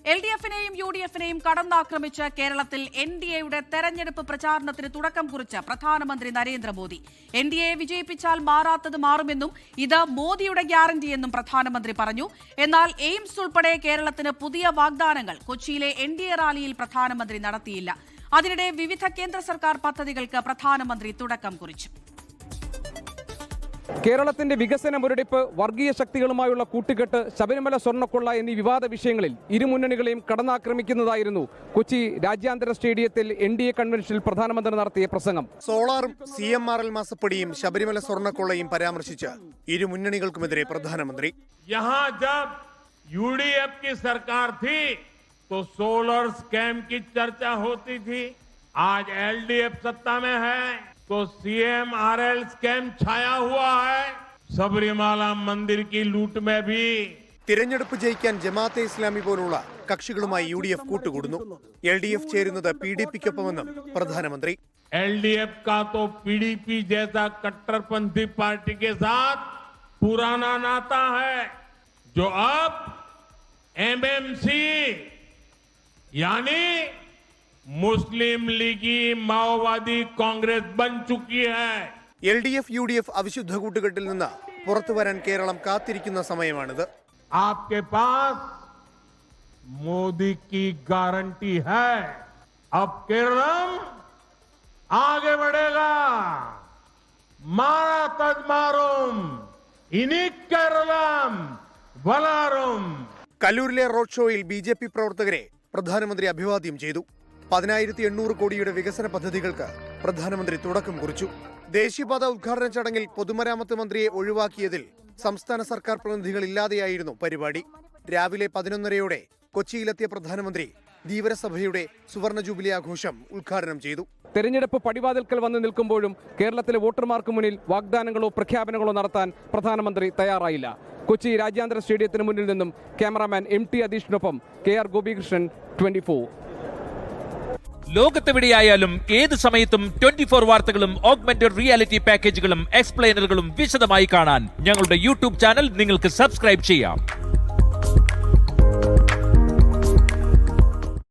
LDF-നെയും UDF-നെയും കടന്നാക്രമിച്ച് കേരളത്തിൽ NDA-യുടെ തെരഞ്ഞെടുപ്പ് പ്രചാരണത്തിന് തുടക്കം കുറിച്ച പ്രധാനമന്ത്രി നരേന്ദ്രമോദി. NDA-യെ വിജയിപ്പിച്ചാൽ മാറാത്തത് മാറുമെന്നും ഇത് മോദിയുടെ ഗ്യാരണ്ടിയെന്നും പ്രധാനമന്ത്രി പറഞ്ഞു. എന്നാൽ എയിംസ് ഉൾപ്പെടെ കേരളത്തിന് പുതിയ വാഗ്ദാനങ്ങൾ കൊച്ചിയിലെ NDA റാലിയിൽ പ്രധാനമന്ത്രി നടത്തിയില്ല. അതിനിടെ വിവിധ കേന്ദ്ര സർക്കാർ പദ്ധതികൾക്ക് പ്രധാനമന്ത്രി തുടക്കം കുറിച്ചു. കേരളത്തിന്റെ വികസന മുരടിപ്പ്, വർഗീയ ശക്തികളുമായുള്ള കൂട്ടുകെട്ട്, ശബരിമല സ്വർണ്ണക്കൊള്ള എന്നീ വിവാദ വിഷയങ്ങളിൽ ഇരുമുന്നണികളെയും കടന്നാക്രമിക്കുന്നതായിരുന്നു കൊച്ചി രാജ്യാന്തര സ്റ്റേഡിയത്തിൽ NDA കൺവെൻഷനിൽ പ്രധാനമന്ത്രി നടത്തിയ പ്രസംഗം. സോളാറും CMRL മാസപ്പടിയും ശബരിമല സ്വർണ്ണക്കൊള്ളയും പരാമർശിച്ച് ഇരുമുന്നണികൾക്കുമെതിരെ പ്രധാനമന്ത്രി UDF की सरकार थी तो सोलर स्कैम की चर्चा होती थी. आज LDF सत्ता में है तो CMRL स्कैम छाया हुआ है. सबरीमाला मंदिर की लूट में भी തിരഞ്ഞെടുപ്പ് ജയിക്കാൻ ജമാഅത്തെ ഇസ്ലാമി പോലുള്ള കക്ഷികളുമായി UDF കൂട്ടുകൂടുന്നു. LDF ചേരുന്നത് PDP-ക്കൊപ്പമെന്നും പ്രധാനമന്ത്രി. LDF का तो PDP जैसा कट्टरपंथी पार्टी के साथ पुराना नाता है जो अब MMC यानी मुस्लिम लीगी माओवादी कांग्रेस बन चुकी है. LDF UDF അവിശുദ്ധ കൂട്ടുകെട്ടിൽ നിന്ന് പുറത്തു വരാൻ കേരളം കാത്തിരിക്കുന്ന സമയമാണിത്. आपके पास मोदी की गारंटी है. अब केरलम आगे बढ़ेगा. मारा तज मारूम इनी केरलम वलारूम. കല്ലൂരിലെ റോഡ് ഷോയിൽ BJP പ്രവർത്തകരെ പ്രധാനമന്ത്രി അഭിവാദ്യം ചെയ്തു. 10,800 കോടിയുടെ വികസന പദ്ധതികൾക്ക് പ്രധാനമന്ത്രി തുടക്കം കുറിച്ചു. ദേശീയപാത ഉദ്ഘാടന ചടങ്ങിൽ പൊതുമരാമത്ത് മന്ത്രിയെ ഒഴിവാക്കിയതിൽ സംസ്ഥാന സർക്കാർ പ്രതിനിധികൾ ഇല്ലാതെയായിരുന്നു പരിപാടി. രാവിലെ 11:30 കൊച്ചിയിലെത്തിയ പ്രധാനമന്ത്രി ധീവരസഭയുടെ സുവർണ ജൂബിലി ആഘോഷം ഉദ്ഘാടനം ചെയ്തു. തെരഞ്ഞെടുപ്പ് പടിവാതിൽക്കൽ വന്ന് നിൽക്കുമ്പോഴും കേരളത്തിലെ വോട്ടർമാർക്ക് മുന്നിൽ വാഗ്ദാനങ്ങളോ പ്രഖ്യാപനങ്ങളോ നടത്താൻ പ്രധാനമന്ത്രി തയ്യാറായില്ല. കൊച്ചി രാജ്യാന്തര സ്റ്റേഡിയത്തിന് മുന്നിൽ നിന്നും ക്യാമറാമാൻ MT അധീഷിനൊപ്പം KR ഗോപികൃഷ്ണൻ, 24. ലോകത്തെവിടെയായാലും ഏത് സമയത്തും 24 വാർത്തകളും ഓഗ്മെന്റഡ് റിയാലിറ്റി പാക്കേജുകളും എക്സ്പ്ലെയിനറുകളും വിശദമായി കാണാൻ ഞങ്ങളുടെ YouTube ചാനൽ നിങ്ങൾക്ക് സബ്സ്ക്രൈബ് ചെയ്യാം.